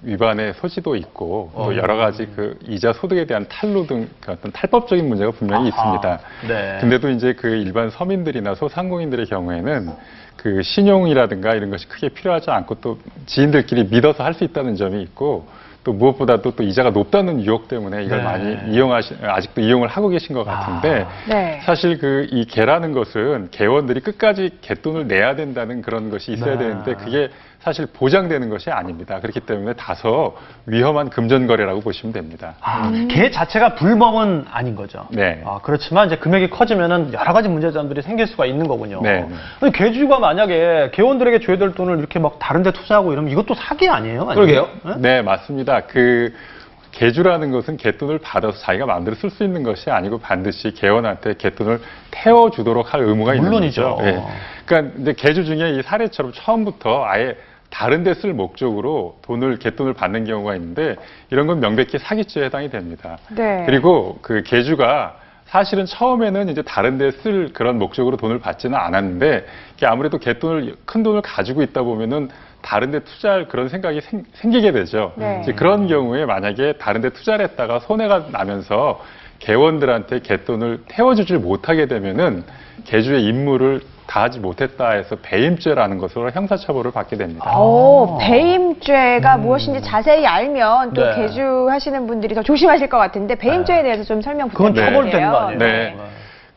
위반의 소지도 있고 또 여러 가지 그 이자 소득에 대한 탈루 등 그 어떤 탈법적인 문제가 분명히 있습니다. 네. 근데도 이제 그 일반 서민들이나 소상공인들의 경우에는 그 신용이라든가 이런 것이 크게 필요하지 않고 또 지인들끼리 믿어서 할 수 있다는 점이 있고 또 무엇보다도 또 이자가 높다는 유혹 때문에 이걸 네. 많이 아직도 이용을 하고 계신 것 같은데 네. 사실 그 이 개라는 것은 개원들이 끝까지 개돈을 내야 된다는 그런 것이 있어야 되는데 그게 사실 보장되는 것이 아닙니다. 그렇기 때문에 다소 위험한 금전거래라고 보시면 됩니다. 개 자체가 불법은 아닌 거죠. 네. 그렇지만 이제 금액이 커지면은 여러 가지 문제점들이 생길 수가 있는 거군요. 네. 아니, 개주가 만약에 개원들에게 줘야 될 돈을 이렇게 막 다른 데 투자하고 이러면 이것도 사기 아니에요? 그러게요. 네, 맞습니다. 그 개주라는 것은 개돈을 받아서 자기가 마음대로 쓸 수 있는 것이 아니고 반드시 개원한테 개돈을 태워주도록 할 의무가 있는 물론이죠. 거죠. 네. 그러니까 이제 개주 중에 이 사례처럼 처음부터 아예 다른 데 쓸 목적으로 개돈을 받는 경우가 있는데 이런 건 명백히 사기죄에 해당이 됩니다. 네. 그리고 그 개주가 사실은 처음에는 이제 다른 데 쓸 그런 목적으로 돈을 받지는 않았는데 이게 아무래도 큰 돈을 가지고 있다 보면은 다른 데 투자할 그런 생각이 생기게 되죠. 네. 이제 그런 경우에 만약에 다른 데 투자를 했다가 손해가 나면서 개원들한테 개돈을 태워주질 못하게 되면은 개주의 임무를 다하지 못했다 해서 배임죄라는 것으로 형사처벌을 받게 됩니다. 오, 배임죄가 무엇인지 자세히 알면 또 네. 개주하시는 분들이 더 조심하실 것 같은데 배임죄에 대해서 좀 설명 그건 부탁드릴게요. 처벌되는 거 아니에요? 네.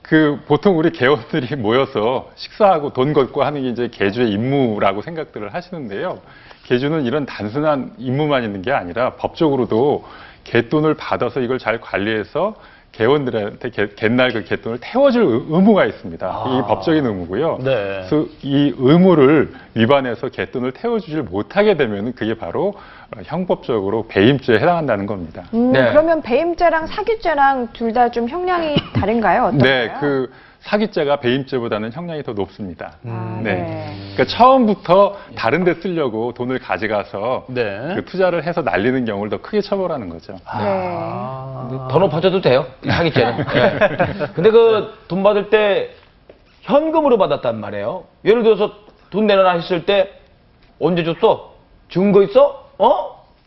그 보통 우리 개원들이 모여서 식사하고 돈 걷고 하는 게 이제 개주의 임무라고 생각들을 하시는데요. 개주는 이런 단순한 임무만 있는 게 아니라 법적으로도 개돈을 받아서 이걸 잘 관리해서 개원들한테 갯날 그 개돈을 태워줄 의무가 있습니다. 이 법적인 의무고요. 네. 그래서 이 의무를 위반해서 개돈을 태워주질 못하게 되면 그게 바로 형법적으로 배임죄에 해당한다는 겁니다. 네. 그러면 배임죄랑 사기죄랑 둘 다 좀 형량이 다른가요? 어떤가요? 네, 그 사기죄가 배임죄보다는 형량이 더 높습니다. 네. 그러니까 처음부터 다른 데 쓰려고 돈을 가져가서 네. 그 투자를 해서 날리는 경우를 더 크게 처벌하는 거죠. 네. 더 높아져도 돼요. 사기죄는. 네. 근데 그 돈 받을 때 현금으로 받았단 말이에요. 예를 들어서 돈 내놔라 했을 때 언제 줬어? 증거 있어?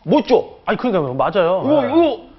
못 줘. 아니 그러니까 맞아요. 이거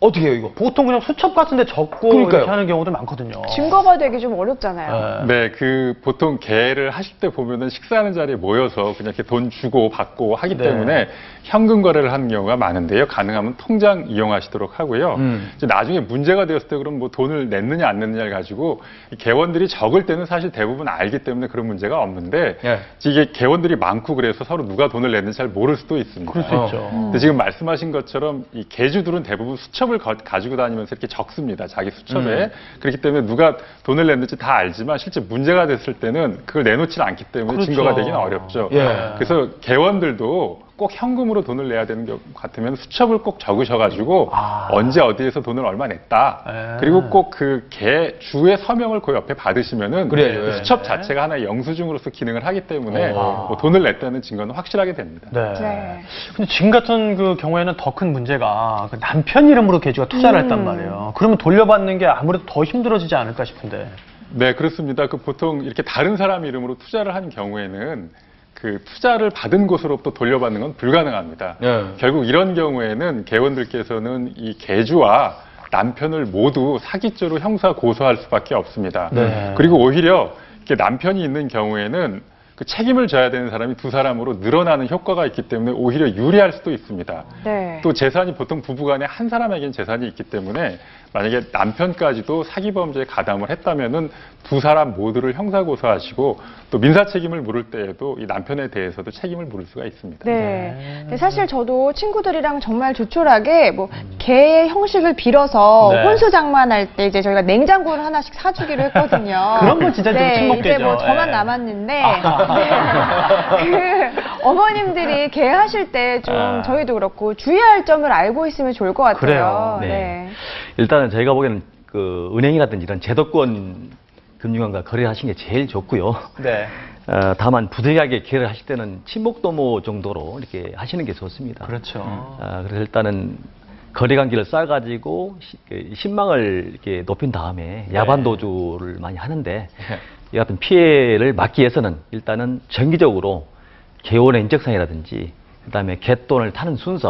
어떻게 해요, 이거? 보통 그냥 수첩 같은데 적고 그러니까요. 이렇게 하는 경우도 많거든요. 증거가 되기 좀 어렵잖아요. 네, 그 보통 개를 하실 때 보면은 식사하는 자리에 모여서 그냥 이렇게 돈 주고 받고 하기 네. 때문에 현금 거래를 하는 경우가 많은데요. 가능하면 통장 이용하시도록 하고요. 이제 나중에 문제가 되었을 때 그럼 뭐 돈을 냈느냐 안 냈느냐를 가지고 개원들이 적을 때는 사실 대부분 알기 때문에 그런 문제가 없는데 예. 이게 개원들이 많고 그래서 서로 누가 돈을 냈는지 잘 모를 수도 있습니다. 그럴 수 있죠. 근데 지금 말씀하신 것처럼 이 개주들은 대부분 수첩을 가지고 다니면서 이렇게 적습니다. 자기 수첩에. 그렇기 때문에 누가 돈을 냈는지 다 알지만 실제 문제가 됐을 때는 그걸 내놓지 않기 때문에 그렇죠. 증거가 되기는 어렵죠. 예. 그래서 개원들도 꼭 현금으로 돈을 내야 되는 경우 같으면 수첩을 꼭 적으셔가지고 언제 어디에서 돈을 얼마 냈다. 그리고 꼭 그 개주의 서명을 그 옆에 받으시면은 그래야죠. 그 수첩 자체가 하나의 영수증으로서 기능을 하기 때문에 뭐 돈을 냈다는 증거는 확실하게 됩니다. 네. 네. 근데 지금 같은 그 경우에는 더 큰 문제가 그 남편 이름으로 개주가 투자를 했단 말이에요. 그러면 돌려받는 게 아무래도 더 힘들어지지 않을까 싶은데. 네, 그렇습니다. 그 보통 이렇게 다른 사람 이름으로 투자를 한 경우에는 그 투자를 받은 곳으로부터 돌려받는 건 불가능합니다. 네. 결국 이런 경우에는 개원들께서는 이 개주와 남편을 모두 사기죄로 형사 고소할 수밖에 없습니다. 네. 그리고 오히려 이렇게 남편이 있는 경우에는 그 책임을 져야 되는 사람이 두 사람으로 늘어나는 효과가 있기 때문에 오히려 유리할 수도 있습니다. 네. 또 재산이 보통 부부간에 한 사람에겐 재산이 있기 때문에 만약에 남편까지도 사기 범죄에 가담을 했다면은 두 사람 모두를 형사 고소하시고 또 민사 책임을 물을 때에도 이 남편에 대해서도 책임을 물을 수가 있습니다. 네. 근데 사실 저도 친구들이랑 정말 조촐하게 뭐 개의 형식을 빌어서 네. 혼수장만할 때 이제 저희가 냉장고를 하나씩 사주기로 했거든요. 그런 건 진짜 좀 네, 친목되죠. 이제 뭐 저만 네. 남았는데 그 어머님들이 개 하실 때 좀 저희도 그렇고 주의할 점을 알고 있으면 좋을 것 같아요. 그래요. 네. 일단은 저희가 보기에는 그 은행이라든지 이런 제도권 금융원과 거래하시는 게 제일 좋고요. 네. 다만 부득이하게 거래를 하실 때는 친목도모 정도로 이렇게 하시는 게 좋습니다. 그렇죠. 그래서 일단은 거래 관계를 쌓아가지고 신망을 이렇게 높인 다음에 야반 도주를 많이 하는데 이 같은 피해를 막기 위해서는 일단은 정기적으로 개원의 인적사항이라든지 그다음에 갯돈을 타는 순서